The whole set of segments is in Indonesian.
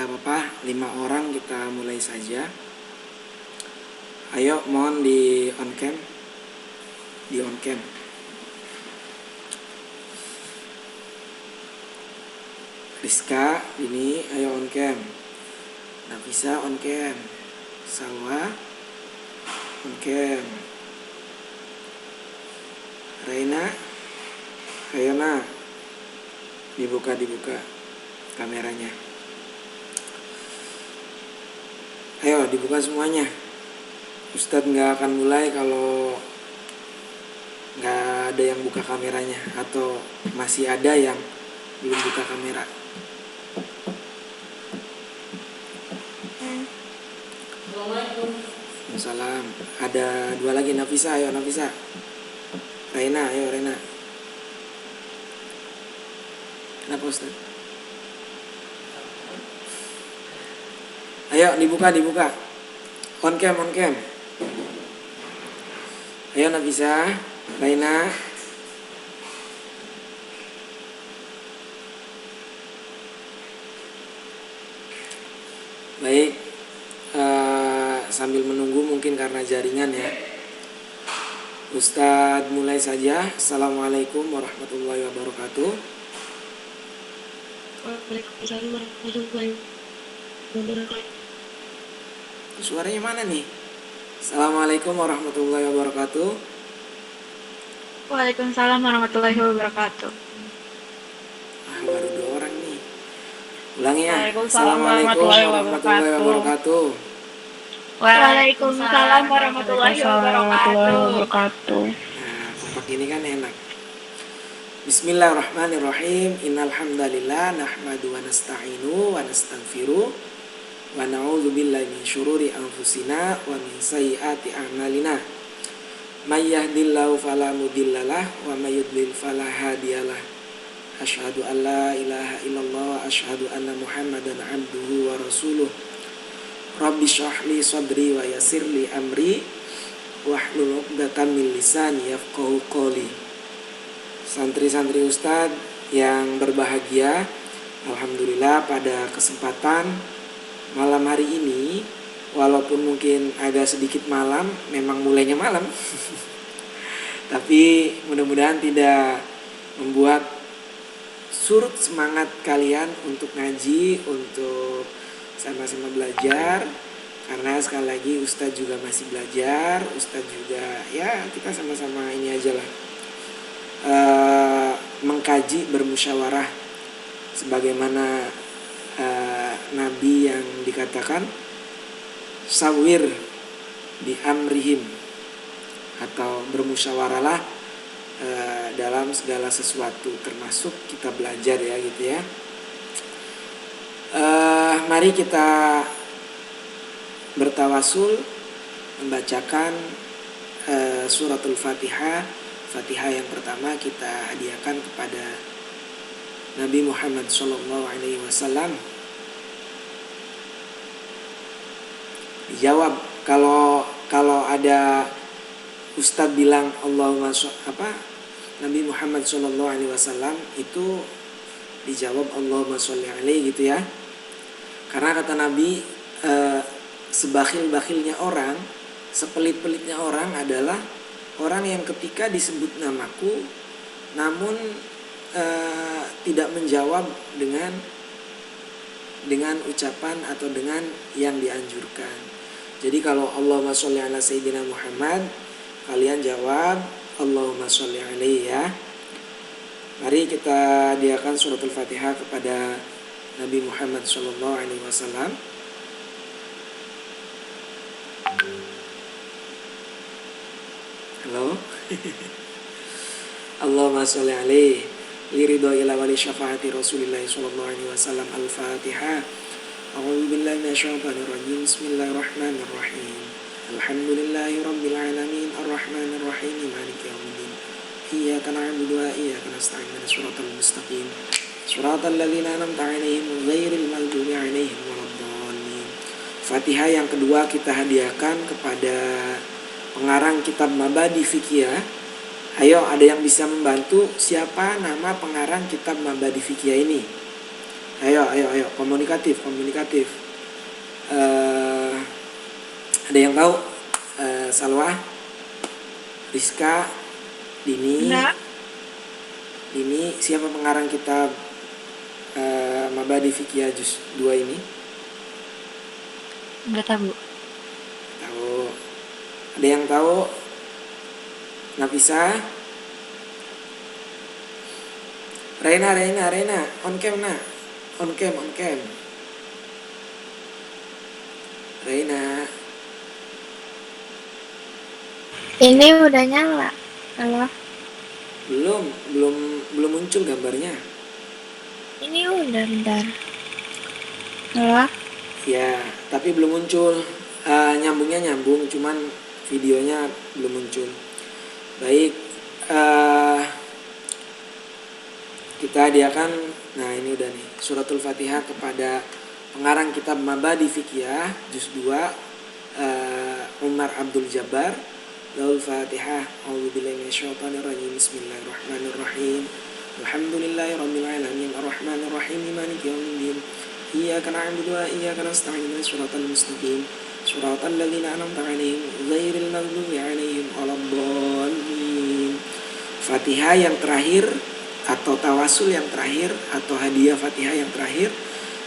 Tidak apa-apa, 5 orang kita mulai saja. Ayo, mohon di on cam. Di on cam. Rizka, ini ayo on cam. Nafisa on cam. Salwa on cam. Reina, ayo nak. Dibuka kameranya. Ayo dibuka semuanya. Ustadz nggak akan mulai kalau nggak ada yang buka kameranya atau masih ada yang belum buka kamera. Assalamualaikum. Salam. Ada 2 lagi. Nafisa, ayo Nafisa. Reina, ayo Reina. Kenapa Ustaz? Ayo dibuka. On cam. Ayo Nafisa, Reina. Baik, sambil menunggu mungkin karena jaringan ya. Ustadz mulai saja. Assalamualaikum warahmatullahi wabarakatuh. Waalaikumsalam warahmatullahi wabarakatuh. Suaranya mana nih? Assalamualaikum warahmatullahi wabarakatuh. Waalaikumsalam warahmatullahi wabarakatuh. Baru 2 orang nih. Ulangi ya. Waalaikumsalam Assalamualaikum warahmatullahi warahmatullahi wabarakatuh. Waalaikumsalam warahmatullahi wabarakatuh. Nah, kompak ini kan enak. Bismillahirrahmanirrahim. Innal hamdalillah nahmadu wa nasta'inu wa nastaghfiru wa na'udzu billahi min syururi anfusina wa min sayyiati a'malina. May yahdihillahu fala mudhillalah wa may yudlil fala hadiyalah. Asyhadu an la ilaha illallah wa asyhadu anna Muhammadan abduhu wa rasuluh. Rabbi shrah li sadri wa yassir li amri wahlul 'uqdatam min lisani yafqahu qawli. Santri-santri Ustadz yang berbahagia, alhamdulillah pada kesempatan malam hari ini, walaupun mungkin agak sedikit malam, memang mulainya malam, tapi mudah-mudahan tidak membuat surut semangat kalian untuk ngaji, untuk sama-sama belajar. Karena sekali lagi Ustadz juga masih belajar, Ustadz juga ya kita sama-sama ini aja lah, mengkaji, bermusyawarah sebagaimana Nabi yang dikatakan sawir bi amrihim, atau bermusyawarahlah dalam segala sesuatu, termasuk kita belajar ya gitu ya. Mari kita bertawasul membacakan suratul Fatihah. Fatihah yang pertama kita hadiahkan kepada Nabi Muhammad SAW. Dijawab kalau ada Ustadz bilang Allahumma Nabi Muhammad SAW, itu dijawab Allahumma sholli alaihi gitu ya. Karena kata Nabi, sebakhil-bakhilnya orang, sepelit-pelitnya orang adalah orang yang ketika disebut namaku namun tidak menjawab dengan ucapan atau dengan yang dianjurkan. Jadi kalau Allahumma sholli ala sayyidina Muhammad, kalian jawab Allahumma sholli alaihi ya. Mari kita hadiahkan suratul Fatihah kepada Nabi Muhammad SAW. Halo. Allahumma sholli alaihi liridho ila wali syafaati Rasulillah sallallahu alaihi wasallam. Al-Fatihah. A'udzu billahi minasyaitonir rajim. Bismillahirrahmanirrahim. Alhamdulillahi rabbil alamin arrahmanir rahim maliki yaumiddin. Iyyaka na'budu wa iyyaka nasta'in. Shiratal mustaqim. Shiratal ladzina an'amta 'alaihim ghairil maghdubi 'alaihim waladdallin. Fatihah yang kedua kita hadiahkan kepada pengarang kitab Mabadi Fiqhiyah. Ayo, ada yang bisa membantu siapa nama pengarang kitab Mabadi Fiqhiyah ini? Ayo, komunikatif. Ada yang tahu? Salwa, Rizka, Dini. Enggak. Dini, siapa pengarang kitab Mabadi Fikih Juz 2 ini? Enggak tahu. Tahu. Ada yang tahu? Nafisa? Reina, on cam nak. On cam. Reina. Ini udah nyala. Halo. Belum muncul gambarnya. Ini udah bentar. Halo. Ya, tapi belum muncul. Nyambungnya nyambung, cuman videonya belum muncul. Baik, kita hadiahkan. Nah, ini udah nih, suratul Fatihah kepada pengarang kitab Mabadi Fikih Juz 2, Umar Abdul Jabbar. Laul Fatihah. A'udzubillahi minasyaitonirrajim. Bismillahirrahmanirrahim. Alhamdulillahirabbil alamin arrahmanir rahim maliki yaumiddin. Iyyaka na'budu wa iyyaka nasta'in. Shiratal mustaqim. Shiratal ladzina an'amta 'alaihim ghairil maghdubi 'alaihim waladdallin. Fatihah yang terakhir atau tawasul yang terakhir atau hadiah Fatihah yang terakhir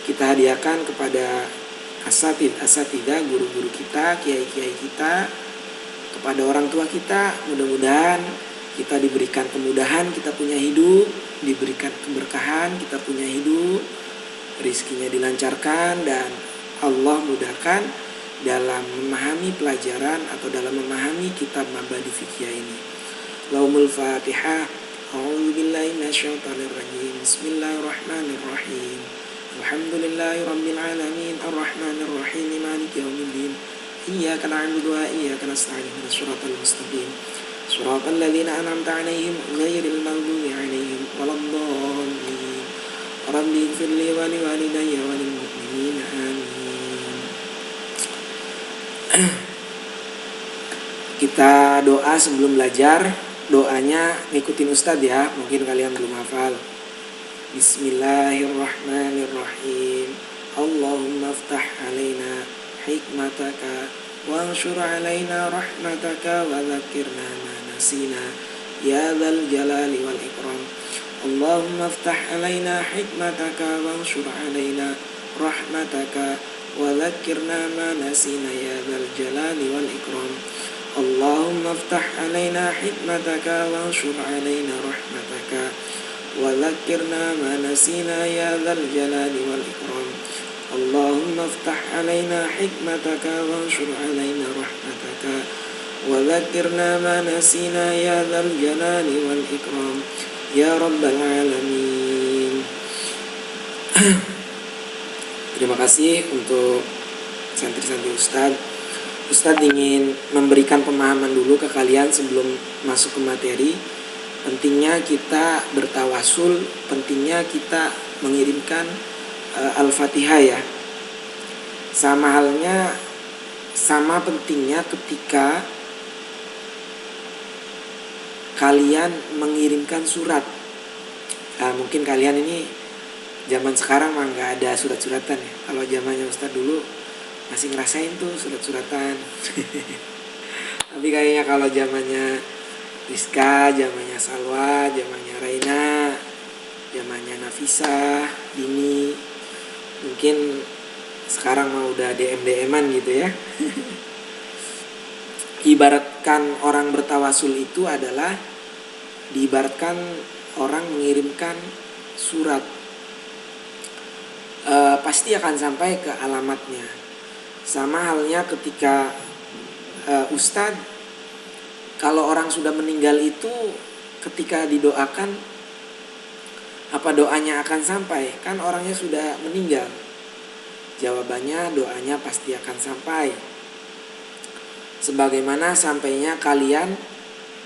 kita hadiahkan kepada asatidzah, guru-guru kita, kiai-kiai kita, kepada orang tua kita. Mudah-mudahan kita diberikan kemudahan, kita punya hidup, diberikan keberkahan, kita punya hidup, rizkinya dilancarkan, dan Allah mudahkan dalam memahami pelajaran atau dalam memahami kitab Mabadi Fikih ini. Laumul Fatihah. A'udzubillahi minasyaitonirrajim. Bismillahirrahmanirrahim. Alhamdulillahirabbil alamin arrahmanir rahim maliki yaumiddin. Iyyaka na'budu wa iyyaka nasta'in. Shiratal mustaqim. Shiratal ladzina an'amta 'alaihim ghairil maghdubi 'alaihim waladdallin. Rabbi ighfirli wa liwalidayya wa lil mu'minin. Amin. Kita doa sebelum belajar. Doanya ngikutin Ustadz ya, mungkin kalian belum hafal. Bismillahirrahmanirrahim. Allahumma aftah alaina hikmataka wa anshur alaina rahmataka wa dzakirna ma nasina ya dzal jalali wal ikram. Allahumma aftah alaina hikmataka wa anshur alaina rahmataka wa dzakirna ma nasina ya dzal jalali wal ikram. Allahumma aftah alaina hikmataka wa anshur alaina rahmataka wa dzakirna ma nasina ya dzal jalali wal ikram. Allahumma aftah alaina hikmataka wa anshur alaina rahmataka wa dzakirna ma nasina ya dzal jalali wal ikram ya rabbal alamin. Terima kasih untuk santri-santri Ustadz ingin memberikan pemahaman dulu ke kalian sebelum masuk ke materi. Pentingnya kita bertawasul, pentingnya kita mengirimkan Al-Fatihah ya. Sama pentingnya ketika kalian mengirimkan surat. Mungkin kalian ini zaman sekarang mah nggak ada surat-suratan ya. Kalau zamannya Ustadz dulu masih ngerasain tuh surat-suratan. Tapi kayaknya kalau zamannya Rizka, zamannya Salwa, zamannya Raina, zamannya Nafisa, Dini, mungkin sekarang mau udah DM-an gitu ya. Ibaratkan orang bertawasul itu adalah diibaratkan orang mengirimkan surat. Pasti akan sampai ke alamatnya. Sama halnya ketika Ustadz, kalau orang sudah meninggal itu ketika didoakan, apa doanya akan sampai? Kan orangnya sudah meninggal. Jawabannya doanya pasti akan sampai. Sebagaimana sampainya kalian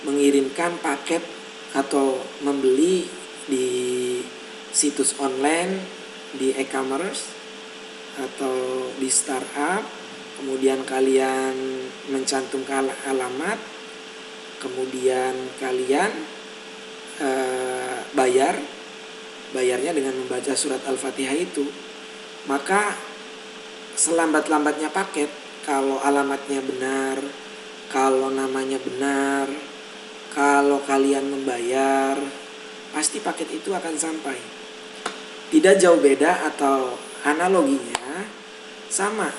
mengirimkan paket atau membeli di situs online, di e-commerce atau di startup, kemudian kalian mencantumkan alamat, kemudian kalian bayar bayarnya dengan membaca surat Al-Fatihah itu. Maka selambat-lambatnya paket, kalau alamatnya benar, kalau namanya benar, kalau kalian membayar, pasti paket itu akan sampai. Tidak jauh beda atau analoginya sama.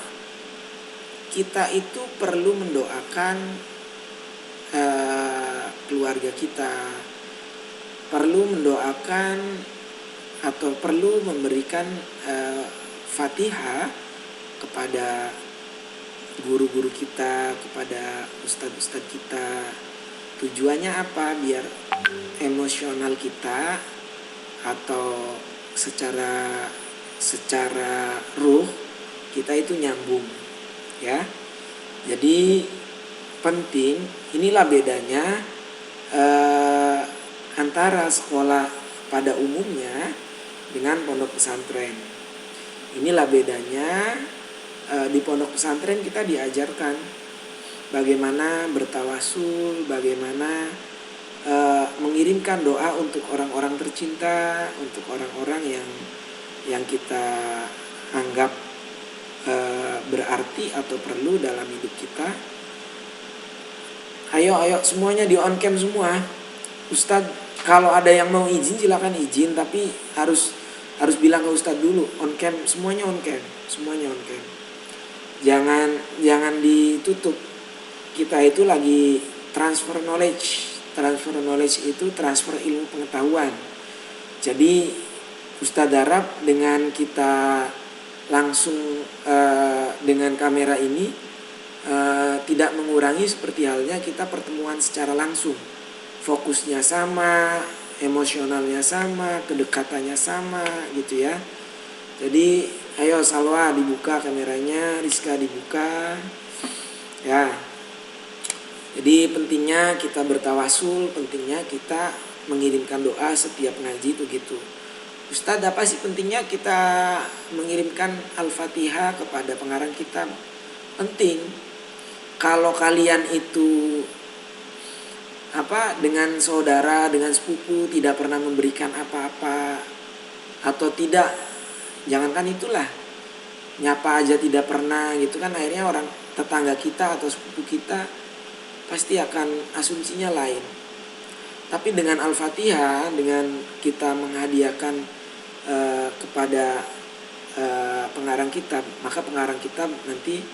Kita itu perlu mendoakan keluarga kita, perlu mendoakan atau perlu memberikan Fatihah kepada guru-guru kita, kepada ustadz-ustadz kita. Tujuannya apa? Biar emosional kita atau secara ruh kita itu nyambung, ya. Jadi penting, inilah bedanya antara sekolah pada umumnya dengan pondok pesantren. Inilah bedanya, di pondok pesantren kita diajarkan bagaimana bertawasul, bagaimana mengirimkan doa untuk orang-orang tercinta, untuk orang-orang yang kita anggap berarti atau perlu dalam hidup kita. Ayo semuanya di on cam semua. Ustadz, kalau ada yang mau izin silakan izin, tapi harus bilang ke Ustadz dulu. On cam, semuanya on cam. Jangan ditutup. Kita itu lagi transfer knowledge. Transfer knowledge itu transfer ilmu pengetahuan. Jadi Ustadz harap dengan kita langsung dengan kamera ini tidak mengurangi seperti halnya kita pertemuan secara langsung. Fokusnya sama, emosionalnya sama, kedekatannya sama gitu ya. Jadi ayo Salwa dibuka kameranya, Rizka dibuka. Ya. Jadi pentingnya kita bertawasul, pentingnya kita mengirimkan doa setiap ngaji itu gitu. Ustadz, apa sih pentingnya kita mengirimkan Al-Fatihah kepada pengarang kitab? Penting. Kalau kalian itu dengan saudara, dengan sepupu tidak pernah memberikan apa-apa atau tidak, jangankan itulah, nyapa aja tidak pernah gitu kan, akhirnya orang tetangga kita atau sepupu kita pasti akan asumsinya lain. Tapi dengan Al-Fatihah, dengan kita menghadiahkan kepada pengarang kitab, maka pengarang kitab nanti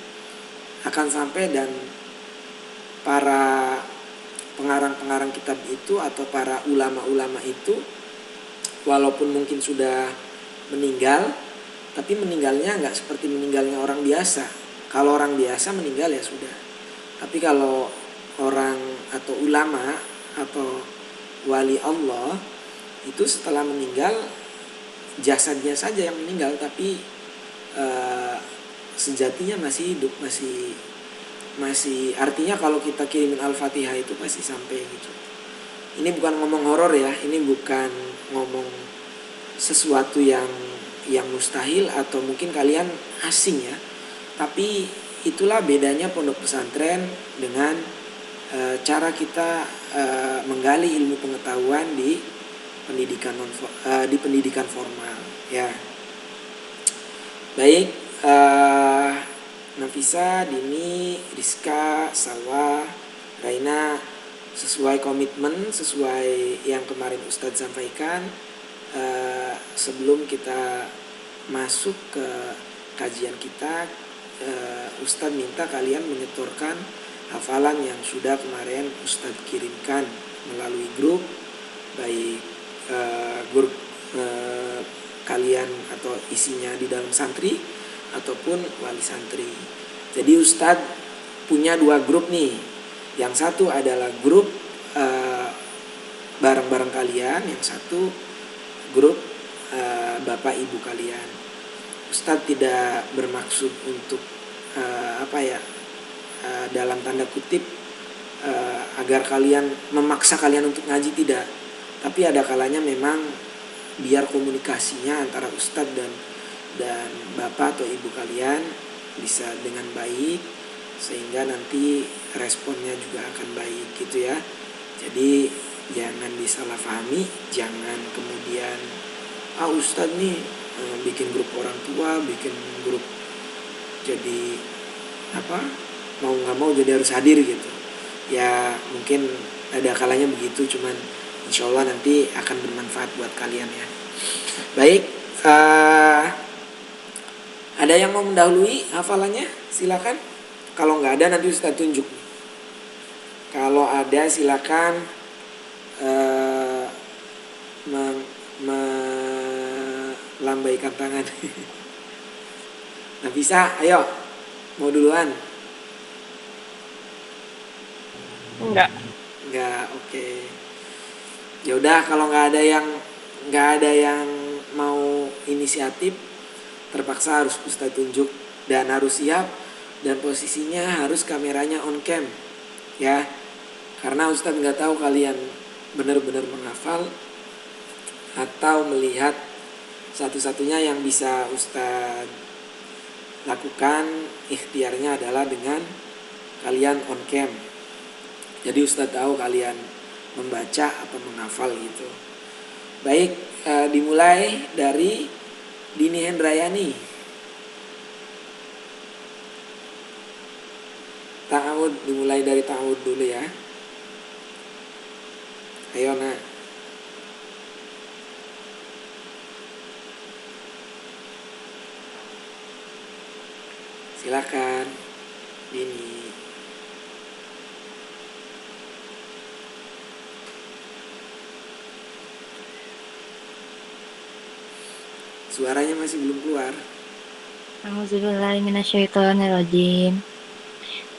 akan sampai, dan para pengarang-pengarang kitab itu atau para ulama-ulama itu walaupun mungkin sudah meninggal, tapi meninggalnya nggak seperti meninggalnya orang biasa. Kalau orang biasa meninggal ya sudah. Tapi kalau orang atau ulama atau wali Allah itu setelah meninggal jasadnya saja yang meninggal, tapi sejatinya masih hidup, masih artinya kalau kita kirimin Al-Fatihah itu pasti sampai gitu. Ini bukan ngomong horor ya, ini bukan ngomong sesuatu yang mustahil atau mungkin kalian asing ya. Tapi itulah bedanya pondok pesantren dengan cara kita menggali ilmu pengetahuan di pendidikan formal ya. Baik, Nafisa, Dini, Rizka, Salwa, Raina, sesuai komitmen, sesuai yang kemarin Ustadz sampaikan, sebelum kita masuk ke kajian kita, Ustadz minta kalian menyetorkan hafalan yang sudah kemarin Ustadz kirimkan melalui grup, baik grup kalian atau isinya di dalam santri ataupun wali santri. Jadi Ustadz punya 2 grup nih. Yang satu adalah grup bareng-bareng kalian, yang satu grup bapak ibu kalian. Ustadz tidak bermaksud untuk dalam tanda kutip agar kalian memaksa kalian untuk ngaji, tidak. Tapi ada kalanya memang biar komunikasinya antara Ustadz dan bapak atau ibu kalian bisa dengan baik, sehingga nanti responnya juga akan baik gitu ya. Jadi jangan disalahpahami, jangan kemudian Ustadz nih bikin grup orang tua, bikin grup, jadi apa, mau nggak mau jadi harus hadir gitu. Ya mungkin ada kalanya begitu, cuman insya Allah nanti akan bermanfaat buat kalian ya. Baik, ada yang mau mendahului hafalannya? Silakan. Kalau nggak ada nanti Ustaz tunjuk. Kalau ada silakan melambaikan tangan. Nah bisa, ayo, mau duluan? Enggak. Nggak, oke. Ya udah, kalau nggak ada yang mau inisiatif, terpaksa harus Ustaz tunjuk dan harus siap, dan posisinya harus kameranya on cam ya, karena Ustaz nggak tahu kalian benar-benar menghafal atau melihat. Satu-satunya yang bisa Ustaz lakukan ikhtiarnya adalah dengan kalian on cam, jadi Ustaz tahu kalian membaca atau menghafal gitu. Baik, dimulai dari Dini Hendrayani. Ta'awud, dimulai dari ta'awud dulu ya. Ayo nak. Silakan Dini. Suaranya masih belum keluar. A'udzubillahiminasyaitonirrajim.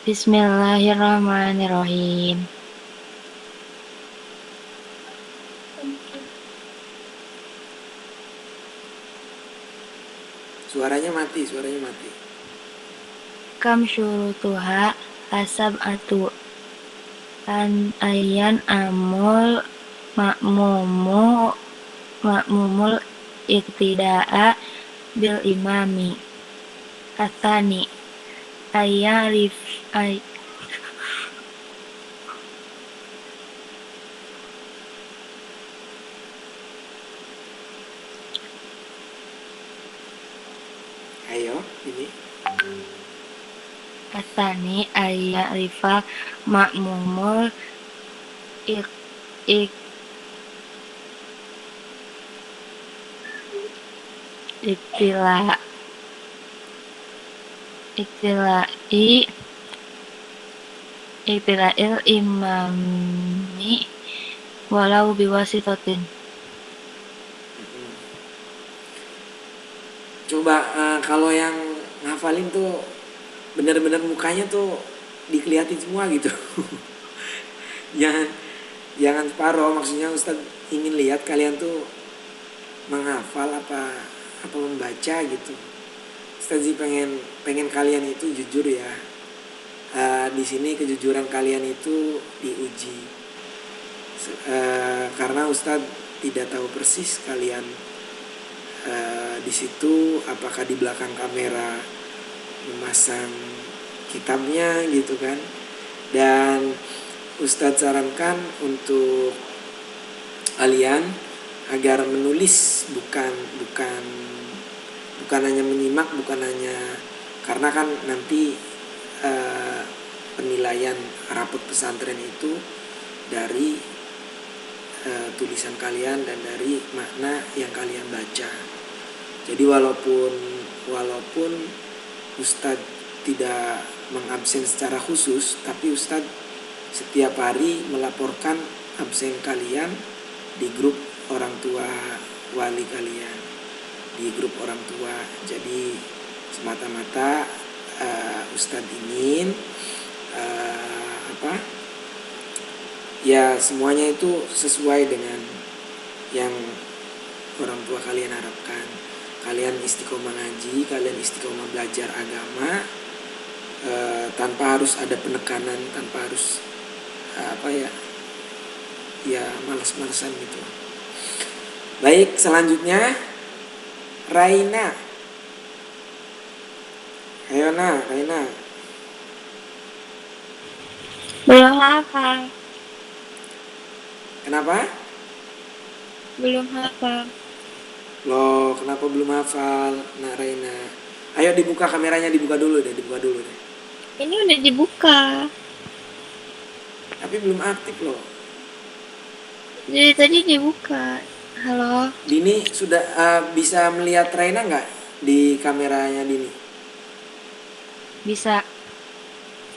Bismillahirrahmanirrahim. Suaranya mati. Kam syurutuha asab'atu an ayyan amul makmumul iktida'a bil imami. Atsani ayyarif Ayo Dini. Atsani ayyarifa makmumul iktila'il imami walau biwasitatin. Coba kalau yang ngafalin tuh benar-benar mukanya tuh dikeliatin semua gitu. jangan separoh, maksudnya Ustaz ingin lihat kalian tuh menghafal apa membaca gitu. Ustaz sih pengen kalian itu jujur ya. Di sini kejujuran kalian itu diuji. Karena Ustaz tidak tahu persis kalian di situ apakah di belakang kamera memasang kitabnya gitu kan. Dan Ustadz sarankan untuk kalian agar menulis, bukan hanya menyimak, bukan hanya, karena kan nanti penilaian rapot pesantren itu dari tulisan kalian dan dari makna yang kalian baca. Jadi walaupun Ustadz tidak mengabsen secara khusus, tapi Ustadz setiap hari melaporkan absen kalian di grup orang tua wali kalian, di grup orang tua. Jadi semata-mata Ustadz ingin ya semuanya itu sesuai dengan yang orang tua kalian harapkan. Kalian istiqomah ngaji, kalian istiqomah belajar agama, tanpa harus ada penekanan, tanpa harus malas-malasan gitu. Baik, selanjutnya Raina. Ayo Raina. Belum hafal. Kenapa? Belum hafal. Loh, kenapa belum hafal, Nak Raina? Ayo dibuka kameranya, dibuka dulu deh. Ini udah dibuka. Tapi belum aktif loh. Jadi tadi dibuka. Halo. Dini sudah bisa melihat Raina nggak di kameranya Dini? Bisa.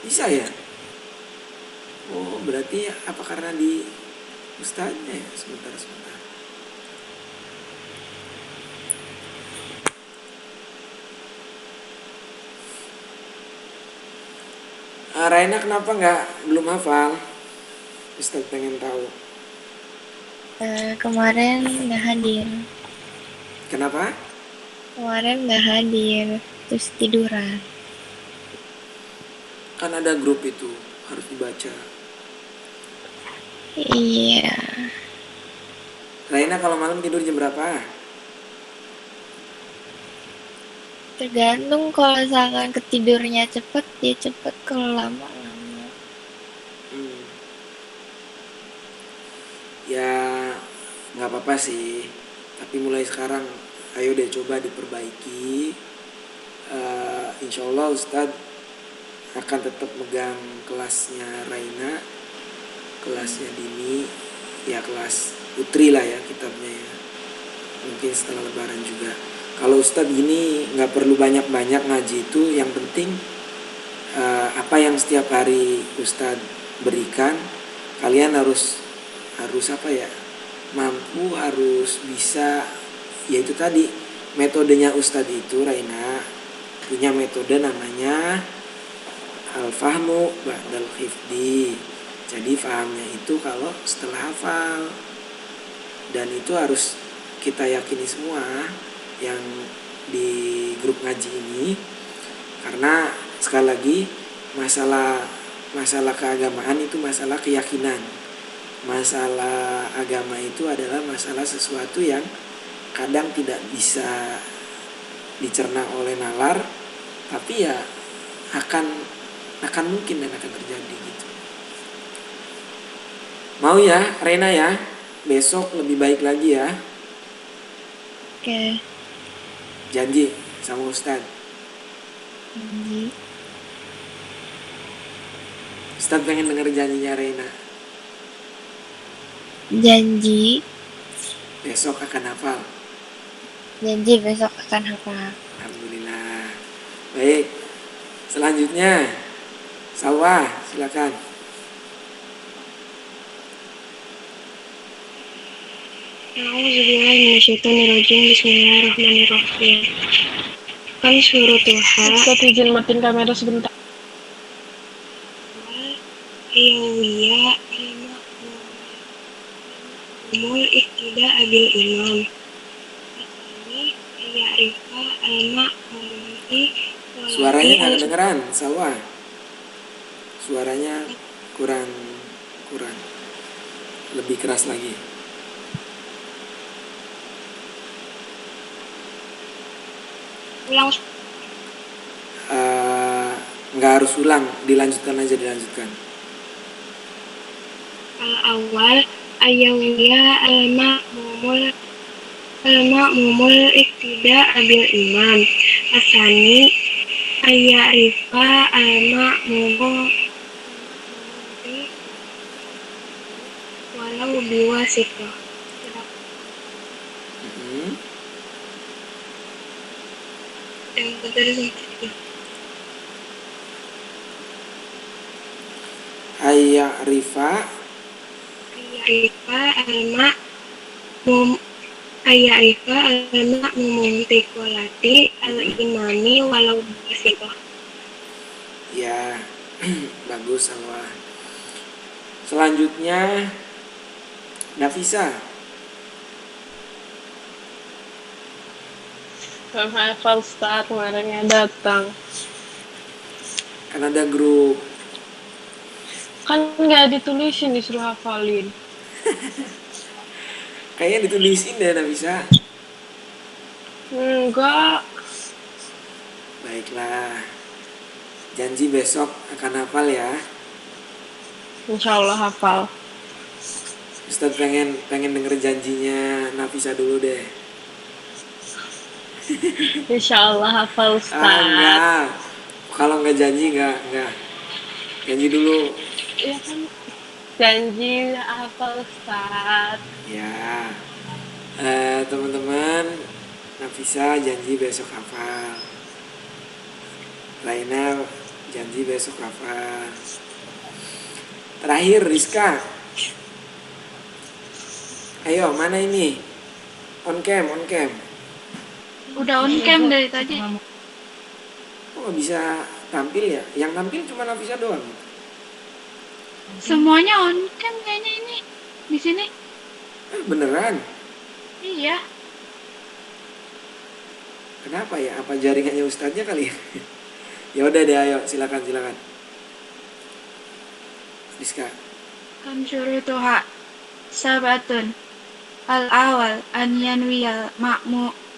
Bisa ya? Oh, berarti apa karena di Ustadznya ya? Sebentar. Raina kenapa belum hafal? Ustadz pengen tahu. Kemarin nggak hadir. Kenapa? Kemarin nggak hadir. Terus tiduran. Kan ada grup itu, harus dibaca. Iya. Raina kalau malam tidur jam berapa? Tergantung, kalau misalkan ketidurnya cepet ya cepet, kalau lama. Ya nggak apa-apa sih, tapi mulai sekarang ayo deh coba diperbaiki. Insya Allah Ustadz akan tetap megang kelasnya Raina, kelasnya Dini, ya kelas putri lah ya kitabnya ya. Mungkin setelah lebaran juga. Kalau Ustadz gini nggak perlu banyak-banyak ngaji, itu yang penting apa yang setiap hari Ustadz berikan, kalian harus apa ya, mampu, harus bisa. Yaitu tadi metodenya Ustadz itu, Raina punya metode namanya al-fahmu ba'dal hifdi. Jadi fahamnya itu kalau setelah hafal. Dan itu harus kita yakini semua yang di grup ngaji ini, karena sekali lagi masalah keagamaan itu masalah keyakinan. Masalah agama itu adalah masalah sesuatu yang kadang tidak bisa dicerna oleh nalar, tapi ya akan mungkin dan akan terjadi gitu. Mau ya Rena ya, besok lebih baik lagi ya. Oke. Janji sama Ustadz. Janji. Ustadz pengen denger janjinya Rena. Janji. Besok akan hafal. Janji besok akan hafal. Alhamdulillah. Baik. Selanjutnya Salwa, silakan. A'udzubillahiminasyaitonirrajim. Bismillahirrahmanirrahim. Kan suruh Tuhan. Ustaz izin matiin kamera sebentar. Ayawiyah al-ma'mul iktida abil imam. Asani ya'rifa al-ma'muli. Suaranya nggak kedengeran, Salwa. Suaranya kurang. Lebih keras lagi. Ulang. Nggak harus ulang, dilanjutkan. Al-awwal ayawiyah al-ma'mumul iktida abil imam. Asani ayarifa al-ma'mumul walau biwasitoh. Yang tadi Ayarifa al-ma'mumul tikolati al-imami walau biwasitoh. Ya, bagus Salwa. Selanjutnya Nafisa. Hafal Ustaz, kemarinnya datang. Kan ada grup. Kan nggak ditulisin, disuruh hafalin. Kayaknya ditulisin deh Nafisa. Enggak. Baiklah. Janji besok akan hafal ya. Insya Allah hafal. Ustadz pengen denger janjinya Nafisa dulu deh. Insya Allah hafal Ustaz. Enggak. Kalau nggak janji nggak. Janji dulu. Iya kan, janji hafal Ustaz. Ya. Teman-teman, Nafisa janji besok hafal. Raina janji besok hafal. Terakhir Rizka. Ayo, mana ini? On cam. Udah on cam dari tadi. Kok nggak bisa tampil ya? Yang tampil cuma Nafisa doang. Semuanya on cam kayaknya ini di sini. Beneran? Iya. Kenapa ya? Apa jaringannya ustadznya kali ya? Ya udah deh, ayo silakan. Rizka. Kan syurutuha sabatun al-awal an yanwiyal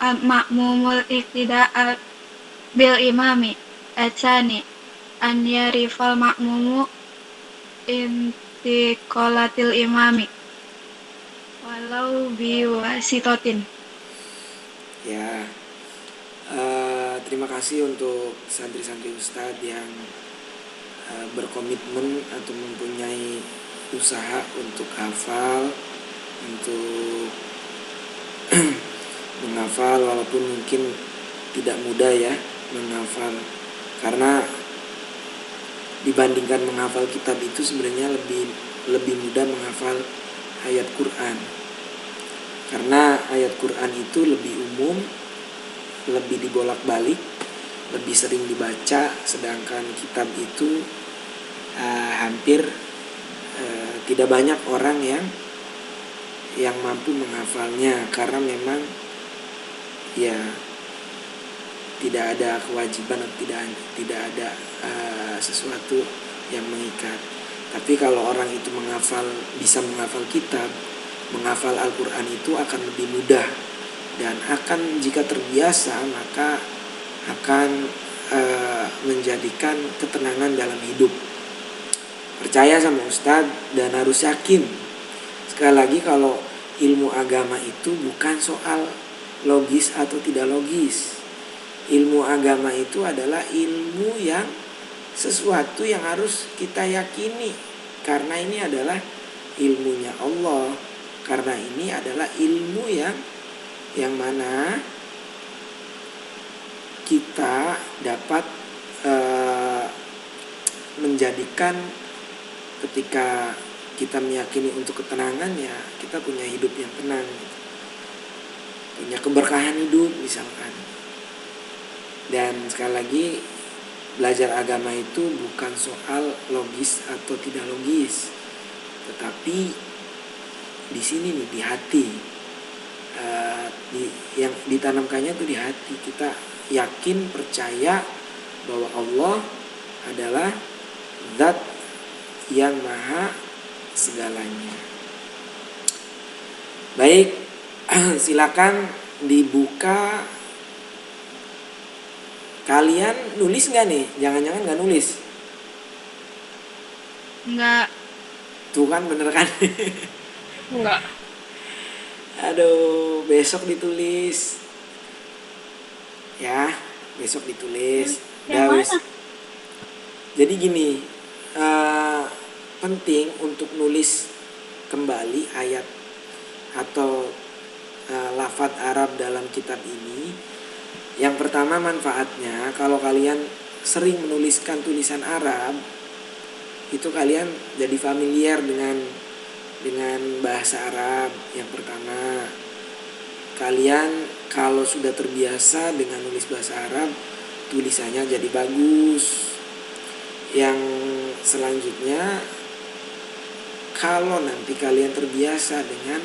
ma'mumul iktida'a bil imami atsani an yarifal ma'mumu intiqalatil imami walau biwasitotin. Ya, terima kasih untuk santri-santri Ustadz yang berkomitmen atau mempunyai usaha untuk hafal, untuk menghafal, walaupun mungkin tidak mudah ya menghafal, karena dibandingkan menghafal kitab itu sebenarnya lebih mudah menghafal ayat Quran, karena ayat Quran itu lebih umum, lebih dibolak-balik, lebih sering dibaca, sedangkan kitab itu hampir tidak banyak orang yang mampu menghafalnya, karena memang ya tidak ada kewajiban atau tidak ada sesuatu yang mengikat. Tapi kalau orang itu bisa menghafal kitab, menghafal Al-Quran itu akan lebih mudah, dan akan, jika terbiasa, maka akan menjadikan ketenangan dalam hidup. Percaya sama Ustadz dan harus yakin. Sekali lagi, kalau ilmu agama itu bukan soal logis atau tidak logis. Ilmu agama itu adalah ilmu yang sesuatu yang harus kita yakini, karena ini adalah ilmunya Allah, karena ini adalah ilmu yang mana kita dapat menjadikan, ketika kita meyakini untuk ketenangan, ya kita punya hidup yang tenang, punya keberkahan hidup misalkan. Dan sekali lagi, belajar agama itu bukan soal logis atau tidak logis, tetapi di sini nih, di hati, yang ditanamkannya itu di hati. Kita yakin, percaya bahwa Allah adalah zat yang maha segalanya. Baik, silakan dibuka. Kalian nulis nggak nih? Jangan-jangan nggak nulis? Enggak. Tuh kan, bener kan? Enggak. Aduh, besok ditulis. Ya, besok ditulis. Yang mana? Jadi gini, penting untuk nulis kembali ayat atau lafadz Arab dalam kitab ini. Yang pertama, manfaatnya kalau kalian sering menuliskan tulisan Arab, itu kalian jadi familiar dengan bahasa Arab. Yang pertama, kalian kalau sudah terbiasa dengan nulis bahasa Arab, tulisannya jadi bagus. Yang selanjutnya, kalau nanti kalian terbiasa dengan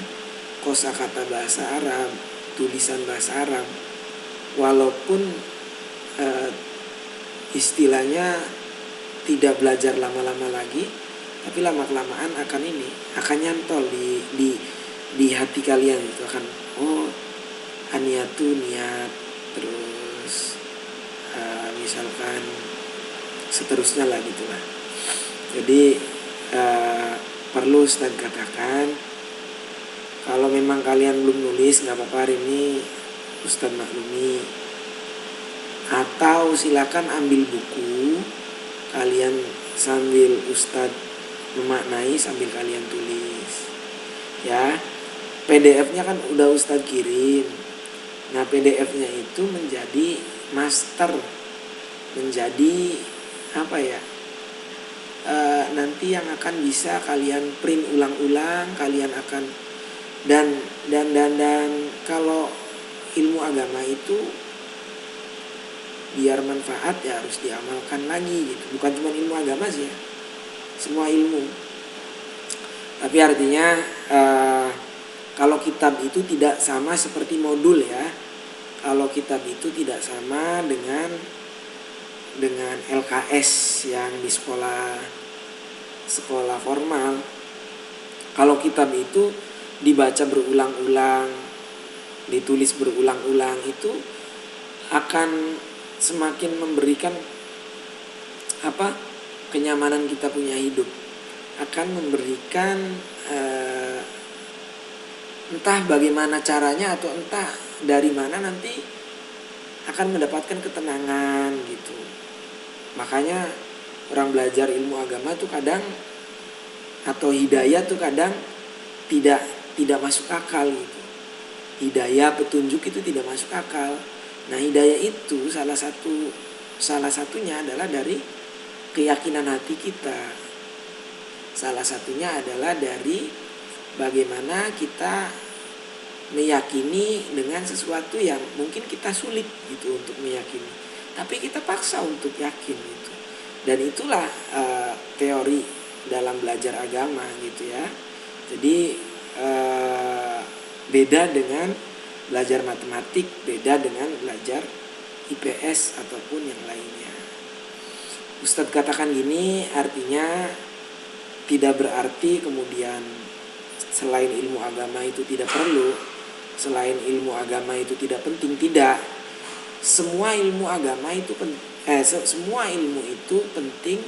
kosakata bahasa Arab, tulisan bahasa Arab, walaupun istilahnya tidak belajar lama-lama lagi, tapi lama-kelamaan akan nyantol di hati kalian gitu, akan aniatu niat, terus misalkan seterusnya lah gitulah. Jadi perlu Ustaz katakan, kalau memang kalian belum nulis, nggak apa-apa, hari ini Ustadz maklumi. Atau silakan ambil buku, kalian sambil Ustadz memaknai sambil kalian tulis. Ya, PDF-nya kan udah Ustadz kirim. Nah, PDF-nya itu menjadi master, menjadi apa ya? Nanti yang akan bisa kalian print ulang-ulang, kalian akan dan kalau ilmu agama itu biar manfaat ya harus diamalkan lagi gitu. Bukan cuma ilmu agama sih ya, semua ilmu. Tapi artinya kalau kitab itu tidak sama seperti modul ya. Kalau kitab itu tidak sama dengan LKS yang di sekolah formal. Kalau kitab itu dibaca berulang-ulang, ditulis berulang-ulang, itu akan semakin memberikan kenyamanan kita punya hidup, akan memberikan entah bagaimana caranya atau entah dari mana nanti akan mendapatkan ketenangan gitu. Makanya orang belajar ilmu agama tuh kadang, atau hidayah tuh kadang tidak masuk akal gitu. Hidayah, petunjuk itu tidak masuk akal. Nah, hidayah itu salah satunya adalah dari keyakinan hati kita. Salah satunya adalah dari bagaimana kita meyakini dengan sesuatu yang mungkin kita sulit gitu untuk meyakini, tapi kita paksa untuk yakin gitu. Dan itulah teori dalam belajar agama gitu ya. Jadi beda dengan belajar matematik, beda dengan belajar IPS ataupun yang lainnya. Ustadz katakan gini, artinya tidak berarti kemudian selain ilmu agama itu tidak perlu, selain ilmu agama itu tidak penting, tidak. Semua ilmu agama itu semua ilmu itu penting,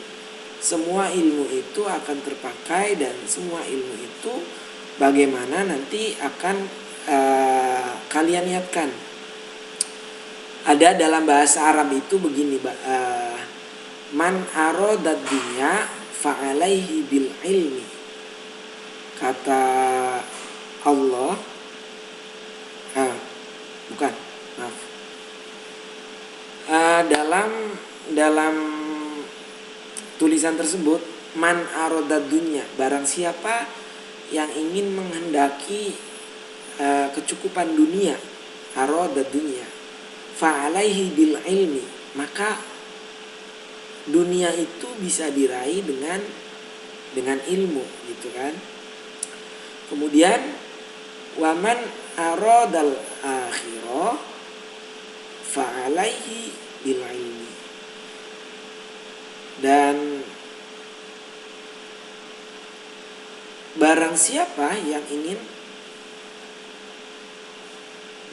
semua ilmu itu akan terpakai, dan semua ilmu itu bagaimana nanti akan kalian niatkan. Ada dalam bahasa Arab itu begini, man aradad dunya fa'alaihi bil ilmi. Kata Allah, dalam tulisan tersebut, man aradad dunya, barang siapa yang ingin menghendaki kecukupan dunia, aradad dunya, fa'alaihi bil ilmi, maka dunia itu bisa diraih dengan ilmu gitu kan. Kemudian waman aradal akhirah fa'alaihi bil ilmi, dan barang siapa yang ingin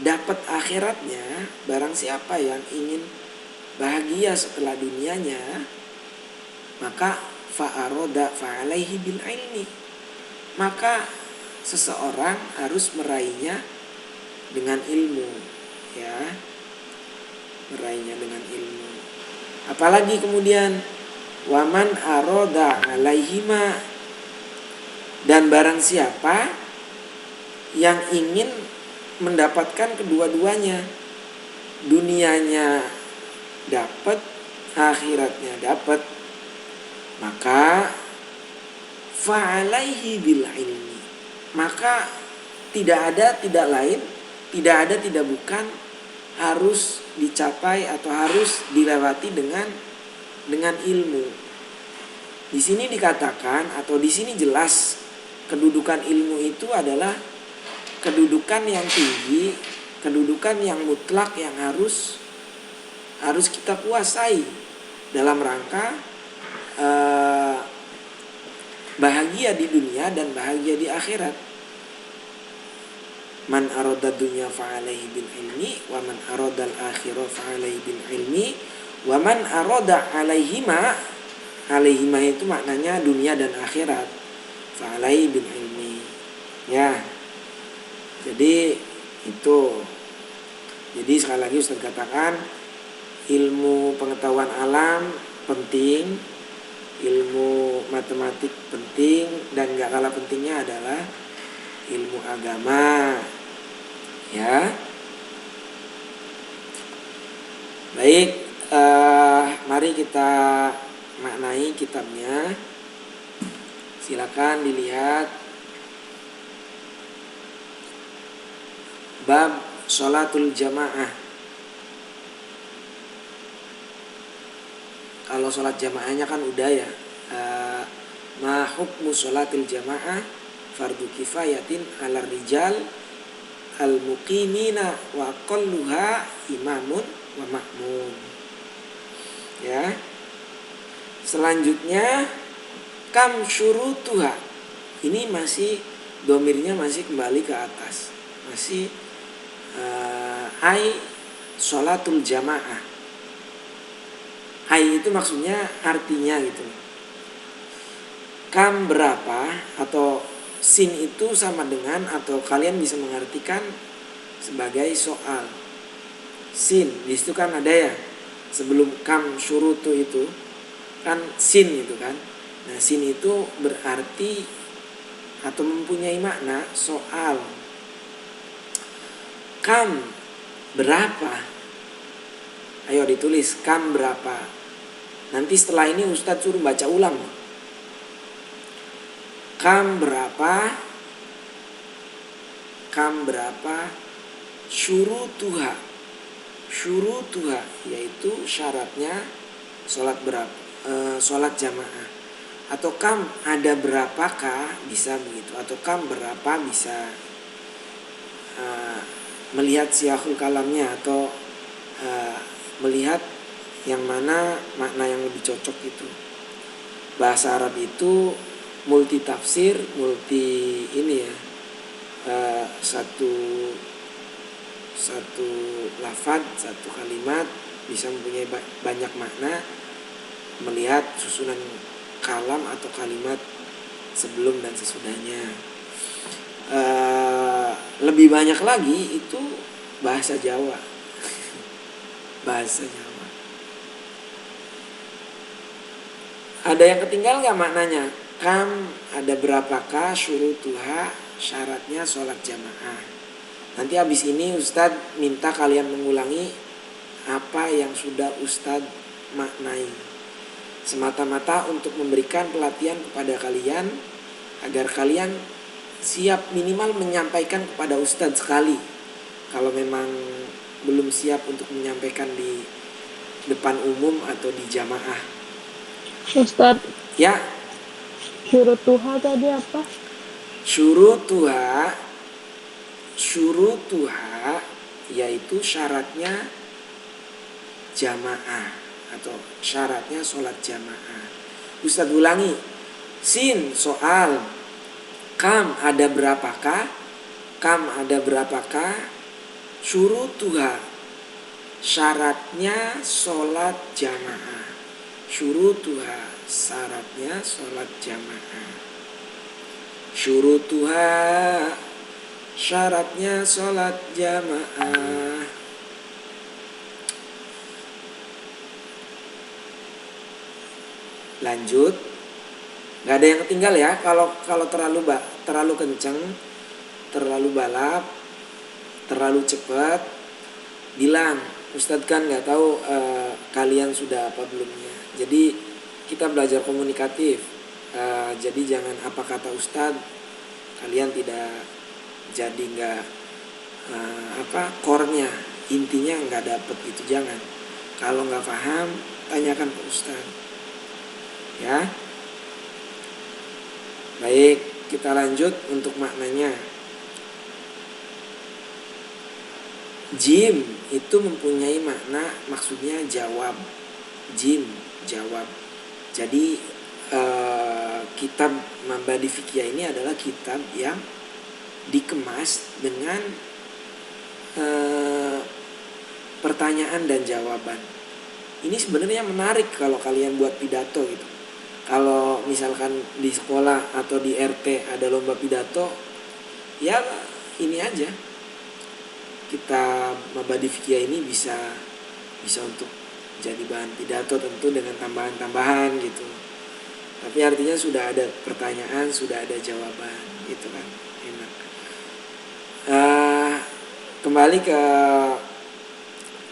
dapat akhiratnya, barang siapa yang ingin bahagia setelah dunianya, maka fa'alaihi bil ilmi, maka seseorang harus meraihnya dengan ilmu ya, meraihnya dengan ilmu. Apalagi kemudian waman arada alaihima, dan barang siapa yang ingin mendapatkan kedua-duanya, dunianya dapat, akhiratnya dapat, maka fa'alaihi bil ilmi, maka tidak bukan harus dicapai atau harus dilewati dengan ilmu. Di sini dikatakan, atau di sini jelas, kedudukan ilmu itu adalah kedudukan yang tinggi, kedudukan yang mutlak, yang harus kita kuasai dalam rangka bahagia di dunia dan bahagia di akhirat. Man arada dunya fa'alaihi bil ilmi, wa man arada al-akhirah fa'alaihi bil ilmi, wa man arada alaihima itu maknanya dunia dan akhirat, fa'alaihi bil ilmi ya. Jadi itu Jadi sekali lagi Ustaz katakan, ilmu pengetahuan alam penting, ilmu matematik penting, dan gak kalah pentingnya adalah ilmu agama. Ya, baik, mari kita maknai kitabnya. Silakan dilihat bab sholatul jamaah. Kalau sholat jamaahnya kan udah ya, ma hukmu sholatil jamaah fardu kifayatin ala rijal al muqimina wa aqalluha imamun wa ma'mun. Ya. Selanjutnya kam syurutuha. Ini masih domirnya masih kembali ke atas. Masih ai sholatul jamaah. Ai itu maksudnya artinya gitu. Kam berapa, atau sin itu sama dengan, atau kalian bisa mengartikan sebagai soal. Sin di situ kan ada ya, sebelum kam syurutu itu kan sin itu kan. Nah, sin itu berarti atau mempunyai makna soal. Kam berapa? Ayo ditulis kam berapa. Nanti setelah ini Ustadz suruh baca ulang. Kam berapa? Kam berapa? Syurutuha. Syurutuha yaitu syaratnya sholat berapa? Sholat jamaah. Atau kam ada berapakah, bisa begitu. Atau kam berapa, bisa melihat siyahul kalamnya, atau melihat yang mana makna yang lebih cocok itu. Bahasa Arab itu multi tafsir, multi ini ya, satu lafaz, satu kalimat bisa mempunyai banyak makna melihat susunan kalam atau kalimat sebelum dan sesudahnya. Lebih banyak lagi itu bahasa Jawa. Bahasa Jawa. Ada yang ketinggal gak maknanya? Kam ada berapakah syurutuha, syaratnya sholat jamaah. Nanti habis ini Ustadz minta kalian mengulangi apa yang sudah Ustadz maknai. Semata-mata untuk memberikan pelatihan kepada kalian agar kalian siap minimal menyampaikan kepada Ustadz sekali. Kalau memang belum siap untuk menyampaikan di depan umum atau di jamaah. Ustadz, Ya, syurutuha tadi apa? syurutuha yaitu syaratnya jamaah atau syaratnya sholat jamaah. Ustadz ulangi. Sin soal. Kam ada berapakah? Kam ada berapakah? Syurutuha syaratnya sholat jamaah. Syurutuha syaratnya sholat jamaah. Syurutuha syaratnya sholat jamaah. Lanjut. Gak ada yang ketinggal ya. Kalau terlalu kenceng, terlalu balap, terlalu cepat, bilang Ustadz kan gak tahu kalian sudah apa belumnya. Jadi kita belajar komunikatif. Jadi jangan apa kata Ustadz kalian tidak jadi nggak core-nya, intinya nggak dapet itu, jangan. Kalau nggak paham tanyakan ke Ustadz ya. Baik, kita lanjut untuk maknanya. Jim itu mempunyai makna, maksudnya jawab. Jim jawab. Jadi kitab Mabadi Fikih ini adalah kitab yang dikemas dengan pertanyaan dan jawaban. Ini sebenarnya menarik kalau kalian buat pidato gitu. Kalau misalkan di sekolah atau di RT ada lomba pidato, ya ini aja. kita mabadi fikih ini bisa untuk jadi bahan pidato tentu dengan tambahan-tambahan gitu. Tapi artinya sudah ada pertanyaan, sudah ada jawaban gitu kan, enak. Kembali ke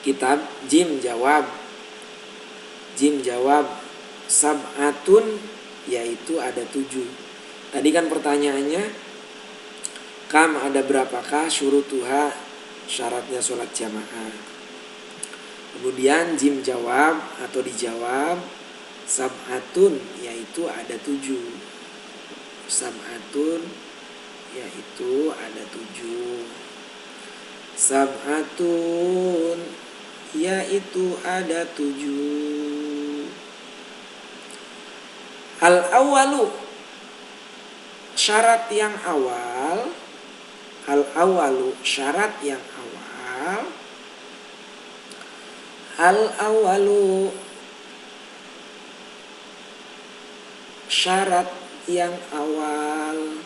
kitab Jim jawab sab'atun, yaitu ada 7. Tadi kan pertanyaannya kam, ada berapakah syurutuha, syaratnya sholat jamaah. Kemudian Jim jawab atau dijawab sab'atun, yaitu ada 7. Sab'atun, yaitu ada 7. Sab'atun, yaitu ada 7. Al-awalu, syarat yang awal. Al-awalu, syarat yang awal. Al-awalu, syarat yang awal.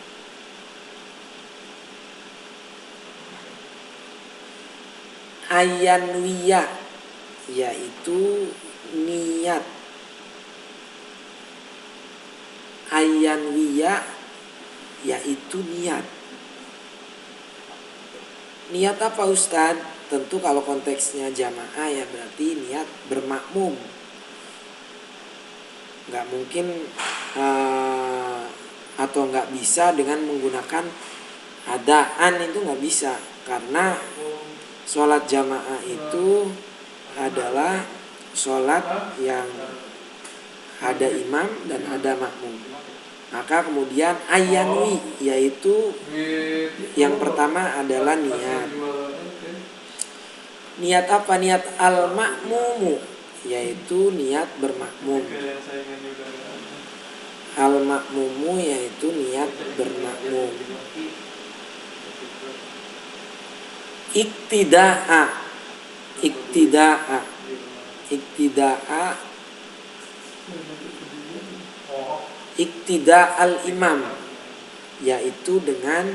Ayanwiyah, yaitu niat. Ayanwiyah, yaitu niat. Niat apa Ustadz? Tentu kalau konteksnya jamaah ya berarti niat bermakmum. Gak mungkin atau gak bisa dengan menggunakan adaan, itu gak bisa. Karena sholat jamaah itu adalah sholat yang ada imam dan ada makmum. Maka kemudian ayanwi, yaitu yang pertama adalah niat. Niat apa? Niat al-makmumu, yaitu niat bermakmum. Al-makmumu, yaitu niat bermakmum. Iktida'a, iktida al-imam, yaitu dengan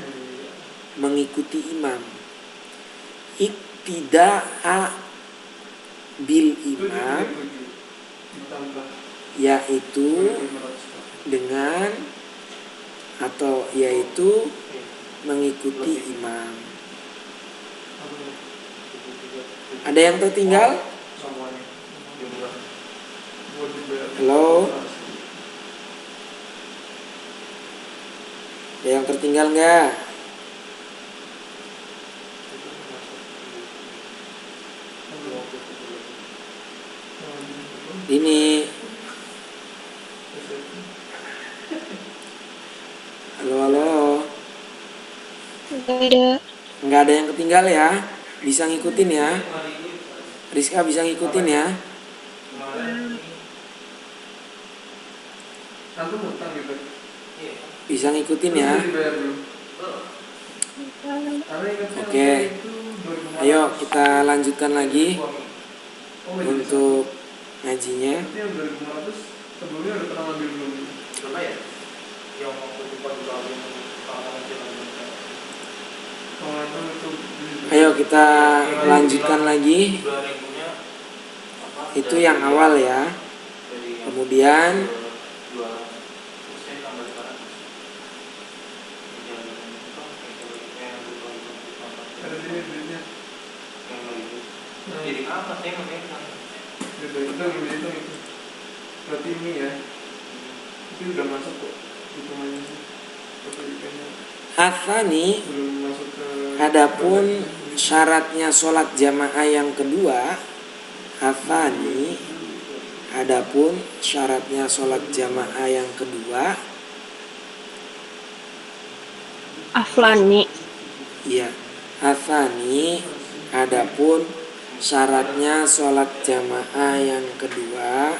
mengikuti imam. Iktida'a bil imam, yaitu dengan atau yaitu mengikuti imam. Ada yang tertinggal? Halo? Ada yang tertinggal nggak? Ini. Halo. Nggak ada yang ketinggal ya? Bisa ngikutin ya? Rizka bisa ngikutin ya? Bisa ngikutin ya? Oke. Ayo kita lanjutkan lagi untuk ngajinya. Ayo kita lanjutkan lagi. Itu yang awal ya. Kemudian berarti ini ya, itu udah masuk kok hitungannya. Atsani, adapun syaratnya sholat jamaah yang kedua. Atsani, adapun syaratnya sholat jamaah yang kedua. Aflani. Iya, atsani, adapun syaratnya sholat jamaah yang kedua.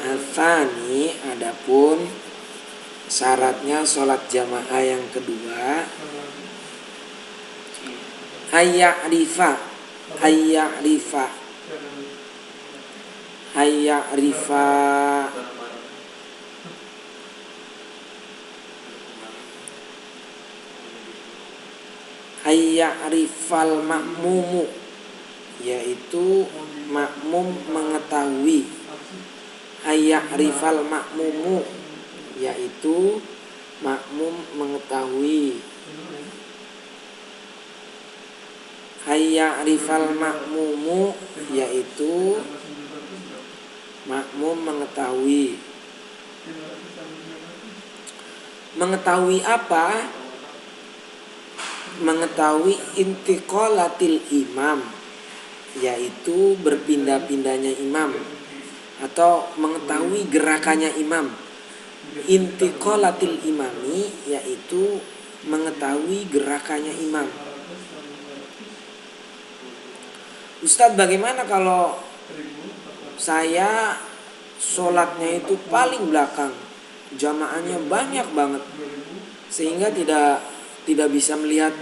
Atsani, adapun syaratnya sholat jamaah yang kedua. Ayya'rifa, Ayya'rifal makmumu, yaitu makmum mengetahui. Ayya'rifal makmumu, yaitu makmum mengetahui. Ayya'rifal makmumu, yaitu makmum mengetahui. Mengetahui apa? Mengetahui intiqalatil imam, yaitu berpindah-pindahnya imam, atau mengetahui gerakannya imam. Intiqalatil imami, yaitu mengetahui gerakannya imam. Ustadz, bagaimana kalau saya sholatnya itu paling belakang, jamaahnya banyak banget, sehingga tidak bisa melihat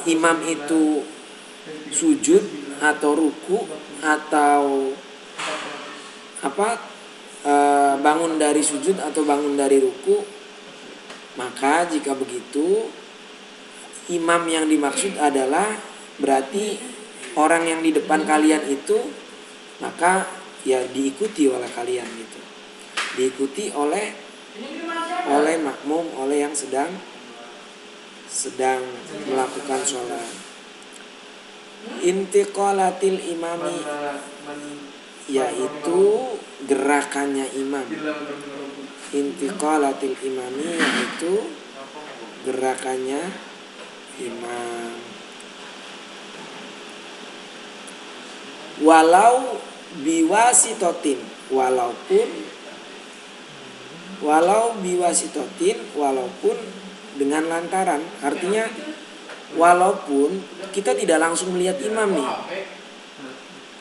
imam itu sujud atau ruku atau bangun dari sujud atau bangun dari ruku. Maka jika begitu, imam yang dimaksud adalah berarti orang yang di depan kalian itu, maka ya diikuti oleh kalian gitu. Diikuti oleh makmum, oleh yang sedang melakukan sholat. Intiqalatil imami, yaitu gerakannya imam. Intiqalatil imami, yaitu gerakannya imam. Walau biwasitotin, walaupun dengan lantaran. Artinya walaupun kita tidak langsung melihat imam nih.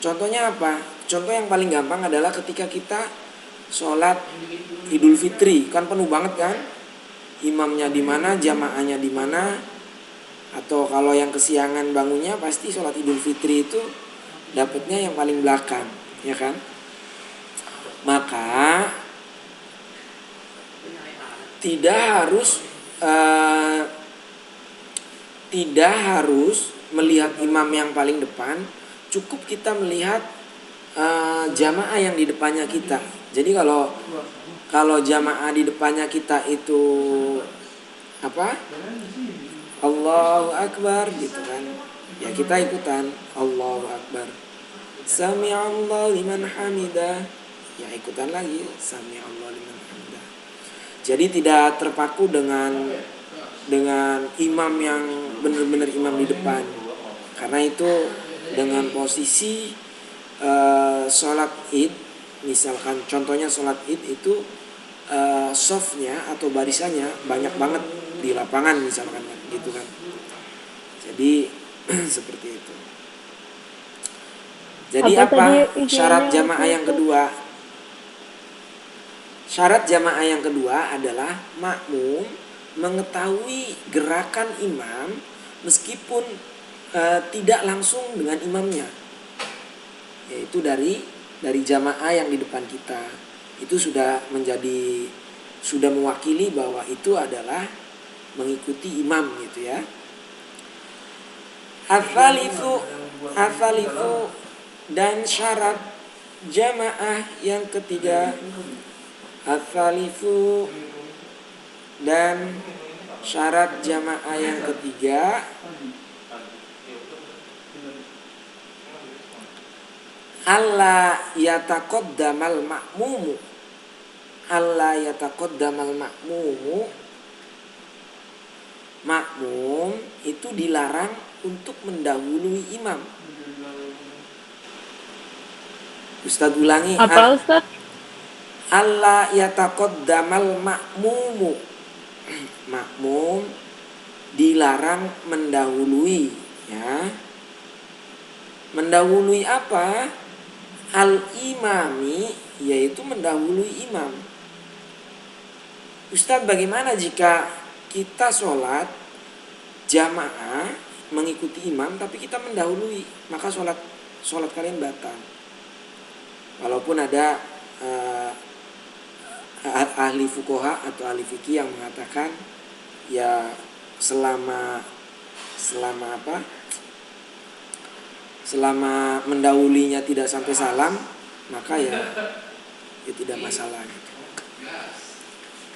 Contohnya apa? Contoh yang paling gampang adalah ketika kita sholat Idul Fitri, kan penuh banget kan? Imamnya di mana, jamaahnya di mana. Atau kalau yang kesiangan bangunnya, pasti sholat Idul Fitri itu dapatnya yang paling belakang, ya kan? Maka tidak harus melihat imam yang paling depan, cukup kita melihat jamaah yang di depannya kita. Jadi kalau jamaah di depannya kita itu Allahu Akbar gitu kan, ya kita ikutan Allahu Akbar. Sami'allahu liman hamidah, ya ikutan lagi Sami'allahu liman hamidah. Jadi tidak terpaku dengan imam yang benar-benar imam di depan. Karena itu dengan posisi sholat id, misalkan contohnya sholat id itu softnya atau barisannya banyak banget di lapangan misalkan gitu kan. Jadi seperti itu. Jadi apa syarat jamaah yang kedua? Syarat jamaah yang kedua adalah makmum mengetahui gerakan imam meskipun tidak langsung dengan imamnya, yaitu dari jamaah yang di depan kita. Itu sudah mewakili bahwa itu adalah mengikuti imam gitu ya. Al-thalithu dan syarat jamaah yang ketiga. Al-thalithu dan syarat jamaah yang ketiga alla yataqaddamal ma'mumu. Alla yataqaddamal ma'mumu, makmum itu dilarang untuk mendahului imam. Ustaz ulangi. Apa Ustaz? Alla yataqaddamal ma'mumu, makmum dilarang mendahului, ya. Mendahului apa? Al-imami, yaitu mendahului imam. Ustaz, bagaimana jika kita sholat jamaah mengikuti imam tapi kita mendahului, maka sholat kalian batal. Walaupun ada ahli fuqaha atau ahli fikih yang mengatakan ya selama selama apa? Selama mendahulunya tidak sampai salam, maka ya tidak masalah gitu.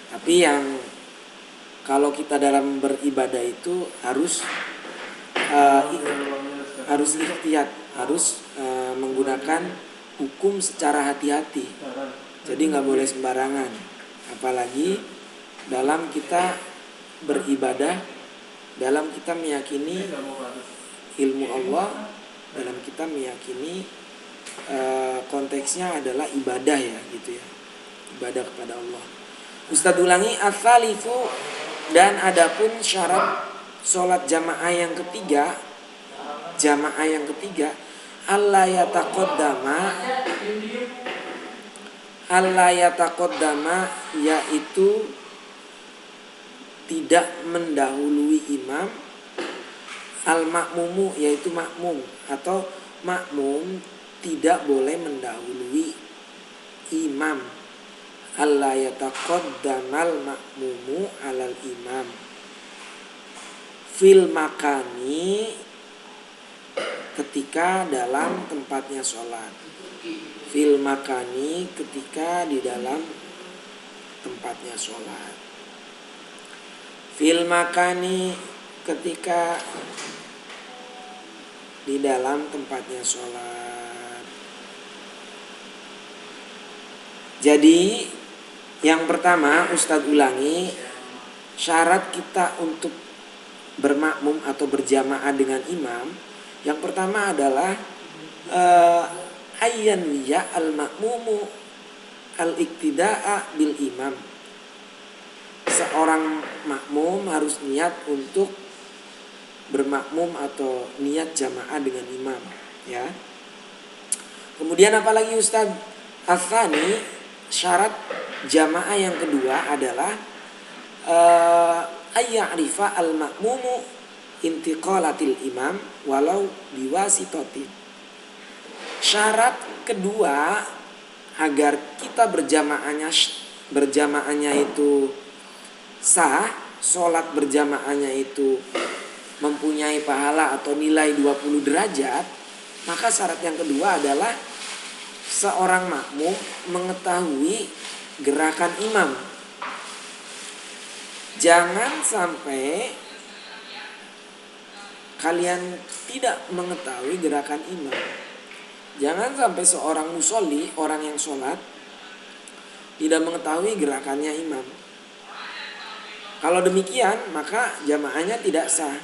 Tapi yang kalau kita dalam beribadah itu harus ikhtiyat, harus menggunakan hukum secara hati-hati. Jadi nggak boleh sembarangan. Apalagi dalam kita beribadah, dalam kita meyakini ilmu Allah, dalam kita meyakini konteksnya adalah ibadah ya gitu ya, ibadah kepada Allah. Ustadz ulangi, ats-tsalitsu, dan adapun syarat sholat jamaah yang ketiga, alla yataqaddama, yaitu tidak mendahului imam, al-makmumu, yaitu makmum, atau makmum tidak boleh mendahului imam. Alla yataqaddamal makmumu alal imam fil makani, ketika dalam tempatnya sholat. Fil makani, ketika di dalam tempatnya sholat. Fil makani, ketika di dalam tempatnya sholat. Jadi yang pertama Ustadz ulangi, syarat kita untuk bermakmum atau berjamaah dengan imam, yang pertama adalah ayyan wiya al-makmumu al-iktida'a bil imam. Seorang makmum harus niat untuk bermakmum atau niat jamaah dengan imam, ya. Kemudian apalagi Ustaz? Ats-tsani, syarat jamaah yang kedua adalah ayya'rifa al-makmumu intiqalatil imam walau biwasitatin. Syarat kedua agar kita berjamaahnya itu sah, sholat berjamaahnya itu mempunyai pahala atau nilai 20 derajat, maka syarat yang kedua adalah seorang makmum mengetahui gerakan imam. Jangan sampai kalian tidak mengetahui gerakan imam. Jangan sampai seorang musolli, orang yang sholat, tidak mengetahui gerakannya imam. Kalau demikian, maka jamaahnya tidak sah.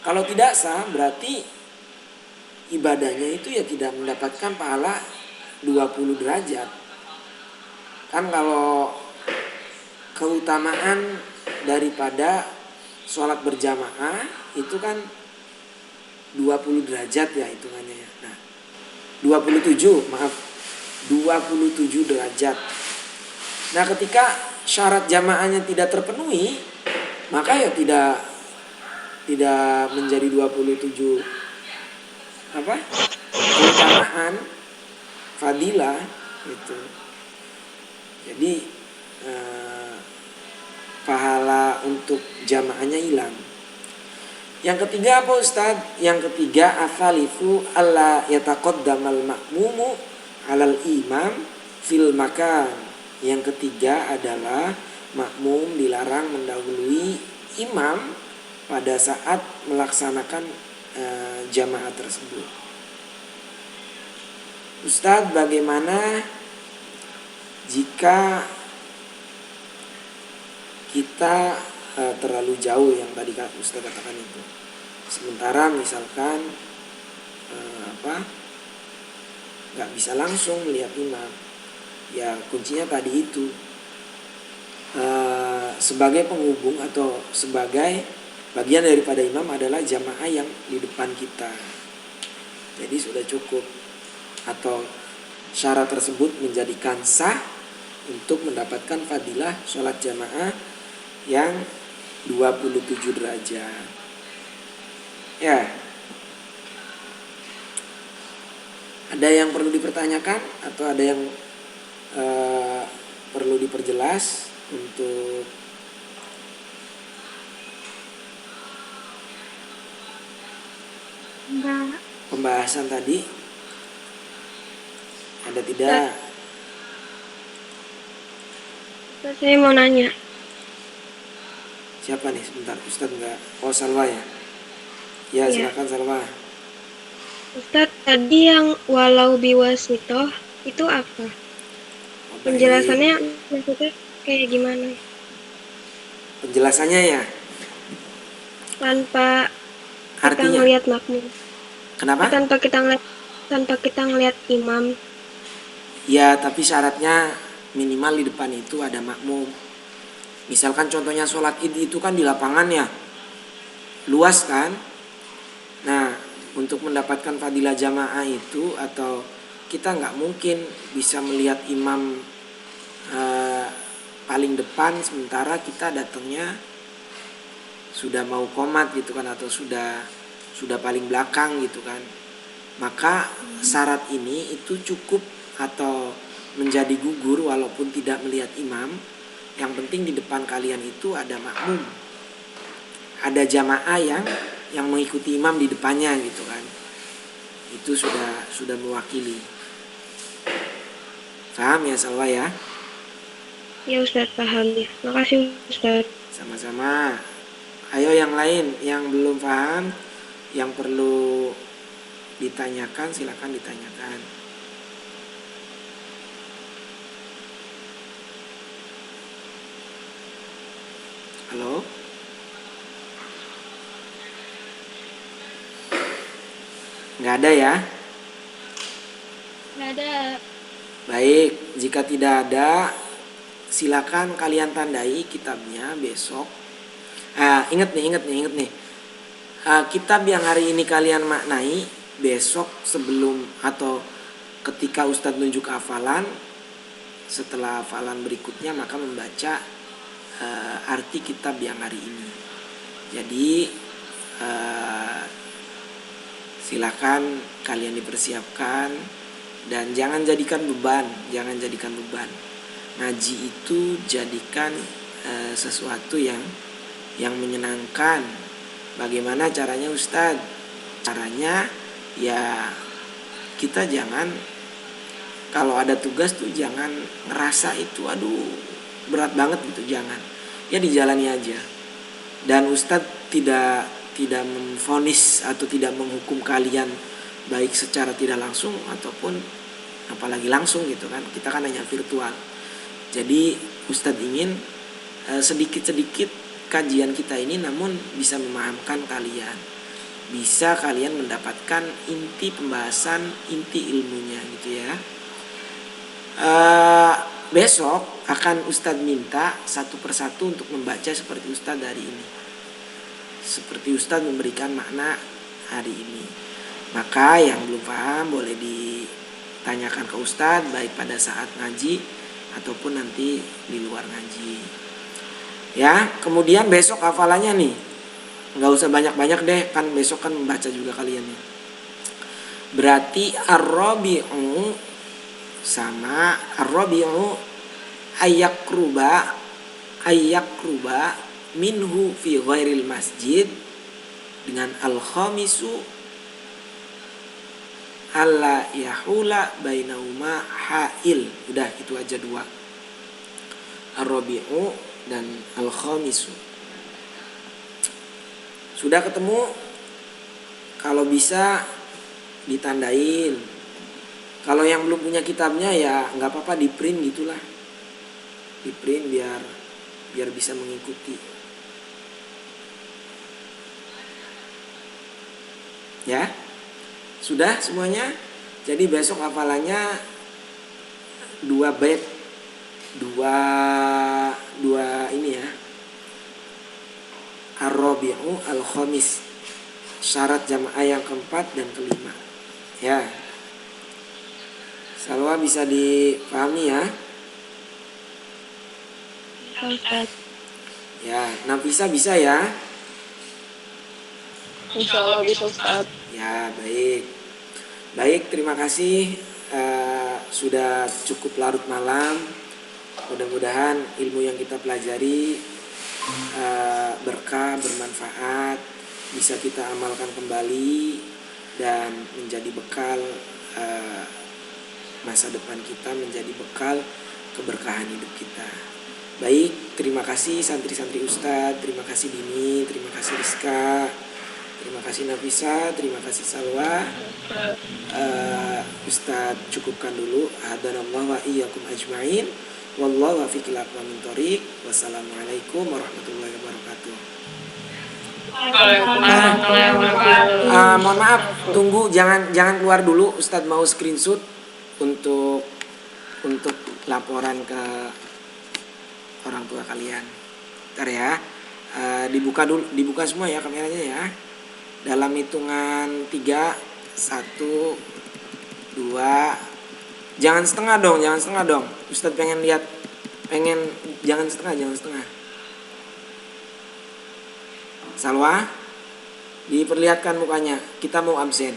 Kalau tidak sah, berarti ibadahnya itu ya tidak mendapatkan pahala 20 derajat. Kan kalau keutamaan daripada sholat berjamaah itu kan 20 derajat ya hitungannya ya. Nah, 27 derajat. Nah, ketika syarat jamaahnya tidak terpenuhi, maka ya tidak menjadi 27 keutamaan fadilah itu. Jadi pahala untuk jamaahnya hilang. Yang ketiga apa Ustaz? Yang ketiga ats-tsalitsu alla yataqaddamal makmumu alal imam fil makan. Yang ketiga adalah makmum dilarang mendahului imam pada saat melaksanakan jamaah tersebut. Ustaz, bagaimana jika kita terlalu jauh yang tadi Ustaz katakan itu? Sementara misalkan nggak bisa langsung melihat imam, ya kuncinya tadi itu sebagai penghubung atau sebagai bagian daripada imam adalah jamaah yang di depan kita. Jadi sudah cukup, atau syarat tersebut menjadikan sah untuk mendapatkan fadilah sholat jamaah yang 27 derajat. Ya. Ada yang perlu dipertanyakan atau ada yang perlu diperjelas untuk Enggak. Pembahasan tadi ada tidak? Ustaz, saya mau nanya. Siapa nih? Sebentar, Ustadz enggak. Oh, Salwa ya. Ya, Iya. silakan Salwa. Ustaz, tadi yang walau biwasitoh itu apa? Oh, baik. Penjelasannya maksudnya kayak gimana? Penjelasannya ya. Tanpa kita Artinya, ngelihat makmum. kenapa? Tanpa kita ngelihat imam. Ya, tapi syaratnya minimal di depan itu ada makmum. Misalkan contohnya sholat id itu kan di lapangan ya, luas kan. Nah, untuk mendapatkan fadilah jamaah itu atau kita nggak mungkin bisa melihat imam paling depan sementara kita datangnya sudah mau qomat gitu kan, atau sudah paling belakang gitu kan. Maka syarat ini itu cukup atau menjadi gugur walaupun tidak melihat imam. Yang penting di depan kalian itu ada makmum, ada jamaah yang mengikuti imam di depannya gitu kan. Itu sudah mewakili. Paham ya Salwa ya? Ya Ustaz, paham ya. Makasih Ustaz. Sama-sama. Ayo yang lain yang belum paham, yang perlu ditanyakan silakan ditanyakan. Halo? Nggak ada ya? Nggak ada. Baik, jika tidak ada, silakan kalian tandai kitabnya besok. Ingat nih. Kitab yang hari ini kalian maknai, besok sebelum atau ketika Ustadz nunjuk hafalan, setelah hafalan berikutnya maka membaca arti kitab yang hari ini. Jadi silakan kalian dipersiapkan dan jangan jadikan beban. Ngaji itu jadikan sesuatu yang menyenangkan. Bagaimana caranya Ustadz? Caranya ya kita jangan, kalau ada tugas tuh jangan ngerasa itu aduh berat banget gitu, jangan. Ya dijalani aja. Dan Ustadz tidak memvonis atau tidak menghukum kalian baik secara tidak langsung ataupun apalagi langsung gitu kan. Kita kan hanya virtual. Jadi Ustadz ingin sedikit-sedikit kajian kita ini namun bisa memahamkan kalian. Bisa kalian mendapatkan inti pembahasan, inti ilmunya gitu ya. Besok akan Ustadz minta satu persatu untuk membaca seperti Ustadz hari ini. Seperti Ustadz memberikan makna hari ini. Maka yang belum paham boleh ditanyakan ke Ustadz baik pada saat ngaji ataupun nanti di luar ngaji. Ya, kemudian besok hafalannya nih, nggak usah banyak-banyak deh, kan besok kan membaca juga kalian ya. Berarti ar-rabi'u sama ar-rabi'u ayyakruba minhu fi ghairil masjid dengan al-khamisu alla yahula bainahuma ha'il. Udah itu aja dua, ar-rabi'u dan al-khamisu. Sudah ketemu? Kalau bisa ditandain. Kalau yang belum punya kitabnya ya nggak apa-apa di print gitulah. Di print biar bisa mengikuti. Ya, sudah semuanya. Jadi besok hafalannya 2 bait, dua ini ya. Ar-rabi'u al-khamis. Syarat jamaah yang keempat dan kelima. Ya. Salwa bisa dipahami ya? Ustaz. Ya, Nafisa bisa ya? Insya Allah bisa Ustaz. Ya, baik. Baik, terima kasih. Sudah cukup larut malam. Mudah-mudahan ilmu yang kita pelajari berkah, bermanfaat, bisa kita amalkan kembali. dan menjadi bekal masa depan kita, menjadi bekal keberkahan hidup kita. Baik, terima kasih santri-santri Ustadz, terima kasih Dini, terima kasih Rizka, terima kasih Nafisa, terima kasih Salwa. Ustadz cukupkan dulu. Hadanallahu wa iyyakum ajma'in. Wallahu wafiqil aqwamit thoriq. Wassalamualaikum warahmatullahi wabarakatuh. Mohon maaf, tunggu, jangan keluar dulu. Ustadz mau screenshot untuk laporan ke orang tua kalian. Ntar ya, dibuka semua ya kameranya ya. Dalam hitungan 3, 1, 2. Jangan setengah dong. Ustadz pengen lihat, jangan setengah. Salwa, diperlihatkan mukanya. Kita mau absen.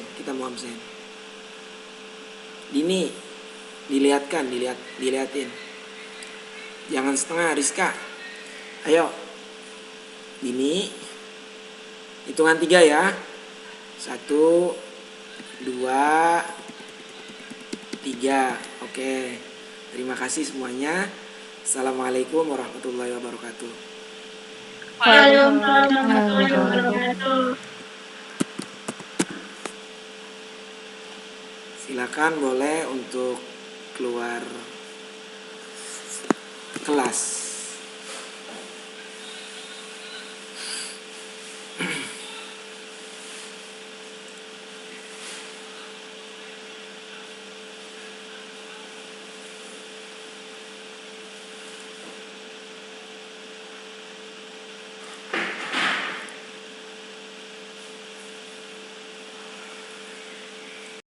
Dini, dilihatin. Jangan setengah, Rizka. Ayo. Dini. Hitungan 3 ya. 1, 2, 3. Oke. Terima kasih semuanya. Assalamualaikum warahmatullahi wabarakatuh. Waalaikumsalam warahmatullahi wabarakatuh. Silakan boleh untuk keluar kelas.